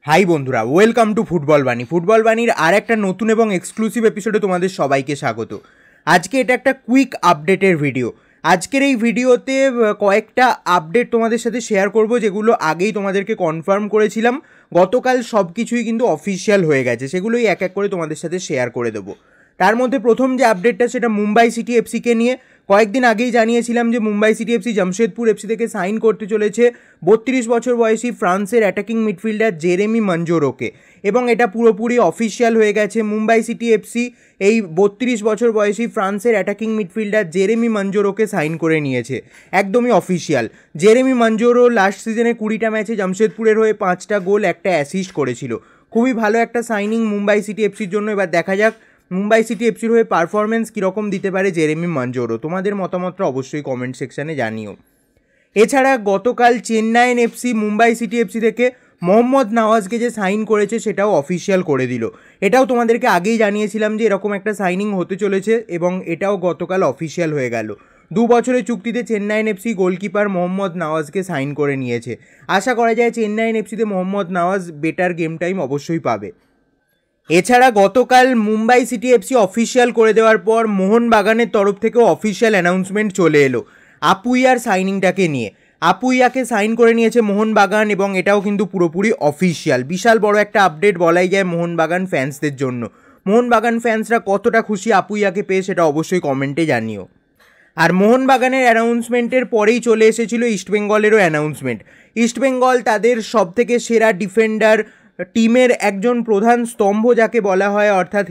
High বন্ধুরা, welcome to football বাণী। Football বাণীর আর একটা নতুন এবং এক্সক্লুসিভ এপিসোডে তোমাদের সবাইকে স্বাগত। আজকে এটা একটা কুইক আপডেটের ভিডিও। আজকের এই ভিডিওতে কয়েকটা আপডেট তোমাদের সাথে শেয়ার করব, যেগুলো আগেই তোমাদেরকে কনফার্ম করেছিলাম। গতকাল সব কিছুই কিন্তু অফিসিয়াল হয়ে গেছে, সেগুলোই এক এক করে তোমাদের সাথে শেয়ার করে দেবো। তার মধ্যে প্রথম যে আপডেটটা সেটা মুম্বাই সিটি এফসিকে নিয়ে। কয়েকদিন আগেই জানিয়েছিলাম যে Mumbai city FC Jamshedpur FC থেকে সাইন করতে চলেছে 32 বছর বয়সী ফ্রান্সের অ্যাটাকিং মিডফিল্ডার জেরেমি মঞ্জোরোকে, এবং এটা পুরোপুরি অফিসিয়াল হয়ে গেছে। মুম্বাই সিটি এফসি এই 32 বছর বয়সী ফ্রান্সের অ্যাটাকিং মিডফিল্ডার জেরেমি মঞ্জোরোকে সাইন করে নিয়েছে, একদমই অফিসিয়াল। জেরেমি মঞ্জোরো লাস্ট সিজনে 20টা ম্যাচে জামশেদপুরের হয়ে 5টা গোল, একটা অ্যাসিস্ট করেছিল। খুবই ভালো একটা সাইনিং মুম্বাই সিটি এফসির জন্য। এবার দেখা যাক মুম্বাই সিটি এফসির হয়ে পারফরমেন্স কীরকম দিতে পারে জেরেমি মঞ্জোরো। তোমাদের মতামতটা অবশ্যই কমেন্ট সেকশানে জানিও। এছাড়া গতকাল Chennaiyin FC Mumbai city FC থেকে মোহাম্মদ নওয়াজকে যে সাইন করেছে সেটাও অফিসিয়াল করে দিল। এটাও তোমাদেরকে আগেই জানিয়েছিলাম যে এরকম একটা সাইনিং হতে চলেছে, এবং এটাও গতকাল অফিসিয়াল হয়ে গেল। 2 বছরের চুক্তিতে চেন্নাইন এফসি গোলকিপার মোহাম্মদ নওয়াজকে সাইন করে নিয়েছে। আশা করা যায় চেন্নাইন এফসিতে Mohammad Nawaz better game time অবশ্যই পাবে। এছাড়া গতকাল মুম্বাই সিটি এফসি অফিসিয়াল করে দেওয়ার পর মোহনবাগানের তরফ থেকেও অফিসিয়াল অ্যানাউন্সমেন্ট চলে এলো আপুইয়ার সাইনিংটাকে নিয়ে। আপুইয়াকে সাইন করে নিয়েছে মোহনবাগান, এবং এটাও কিন্তু পুরোপুরি অফিসিয়াল। বিশাল বড় একটা আপডেট বলাই যায় মোহনবাগান ফ্যান্সদের জন্য। মোহনবাগান ফ্যান্সরা কতটা খুশি আপুইয়াকে পেয়ে সেটা অবশ্যই কমেন্টে জানিও। আর মোহনবাগানের অ্যানাউন্সমেন্টের পরেই চলে এসেছিল ইস্টবেঙ্গলেরও অ্যানাউন্সমেন্ট। ইস্টবেঙ্গল তাদের সবথেকে সেরা ডিফেন্ডার, টিমের একজন প্রধান স্তম্ভ যাকে বলা হয়, অর্থাৎ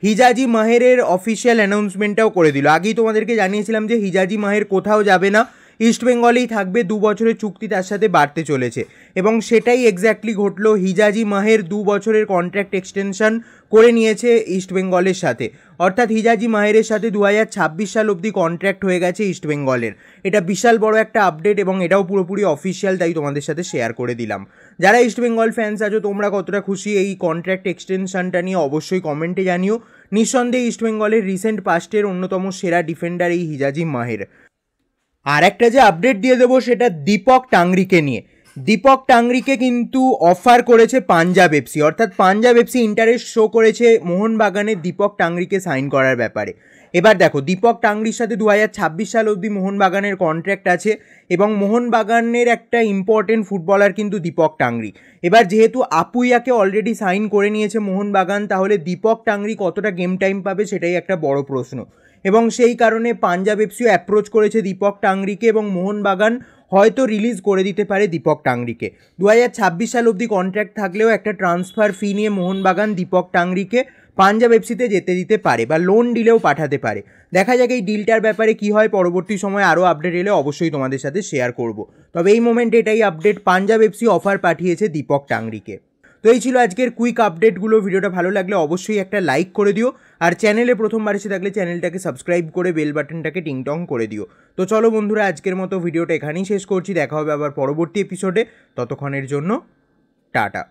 হিজাজি মাহেরের অফিসিয়াল অ্যানাউন্সমেন্টটাও করে দিল। আগেই তোমাদেরকে জানিয়েছিলাম যে হিজাজি মাহের কোথাও যাবে না, ইস্টবেঙ্গলেই থাকবে। 2 বছরের চুক্তি তার সাথে বাড়তে চলেছে, এবং সেটাই এক্স্যাক্টলি ঘটলো। হিজাজি মাহের 2 বছরের কন্ট্রাক্ট এক্সটেনশন করে নিয়েছে ইস্টবেঙ্গলের সাথে, অর্থাৎ হিজাজি মাহেরের সাথে 2026 সাল অবধি কন্ট্রাক্ট হয়ে গেছে ইস্টবেঙ্গলের। এটা বিশাল বড় একটা আপডেট, এবং এটাও পুরোপুরি অফিসিয়াল, তাই তোমাদের সাথে শেয়ার করে দিলাম। যারা ইস্টবেঙ্গল ফ্যান্স আছো তোমরা কতটা খুশি এই কন্ট্রাক্ট এক্সটেনশনটা নিয়ে অবশ্যই কমেন্টে জানিও। নিঃসন্দেহে ইস্টবেঙ্গলের রিসেন্ট পাস্টের অন্যতম সেরা ডিফেন্ডার এই হিজাজি মাহের। আর একটা যে আপডেট দিয়ে দেবো সেটা দীপক টাংরিকে নিয়ে। দীপক টাংরিকে কিন্তু অফার করেছে পাঞ্জাব এফসি, অর্থাৎ পাঞ্জাব এফসি ইন্টারেস্ট শো করেছে মোহনবাগানের দীপক টাংরিকে সাইন করার ব্যাপারে। এবার দেখো, দীপক টাংরির সাথে 2026 সাল অবধি মোহনবাগানের কন্ট্রাক্ট আছে, এবং মোহনবাগানের একটা ইম্পর্টেন্ট ফুটবলার কিন্তু দীপক টাংরি। এবার যেহেতু আপুইয়াকে অলরেডি সাইন করে নিয়েছে মোহনবাগান, তাহলে দীপক টাংরি কতটা গেম টাইম পাবে সেটাই একটা বড় প্রশ্ন, এবং সেই কারণে পাঞ্জাব এফসিও অ্যাপ্রোচ করেছে দীপক টাংরিকে, এবং মোহনবাগান হয়তো রিলিজ করে দিতে পারে দীপক টাংরিকে। 2026 সাল অবধি কন্ট্রাক্ট থাকলেও একটা ট্রান্সফার ফি নিয়ে মোহনবাগান দীপক টাংরিকে পাঞ্জাব এফসিতে যেতে দিতে পারে, বা লোন ডিলেও পাঠাতে পারে। দেখা যাক এই ডিলটার ব্যাপারে কি হয়। পরবর্তী সময় আরও আপডেট এলে অবশ্যই তোমাদের সাথে শেয়ার করব। তবে এই মোমেন্টে এটাই আপডেট, পাঞ্জাব এফসি অফার পাঠিয়েছে দীপক টাংরিকে। তো এই ছিল আজকের কুইক আপডেটগুলো। ভিডিওটা ভালো লাগলে অবশ্যই একটা লাইক করে দিও, আর চ্যানেলে প্রথমবার এসে থাকলে চ্যানেলটাকে সাবস্ক্রাইব করে বেল বাটনটাকে টিংটং করে দিও। তো চলো বন্ধুরা, আজকের মতো ভিডিওটা এখানেই শেষ করছি। দেখা হবে আবার পরবর্তী এপিসোডে। ততক্ষণের জন্য টাটা।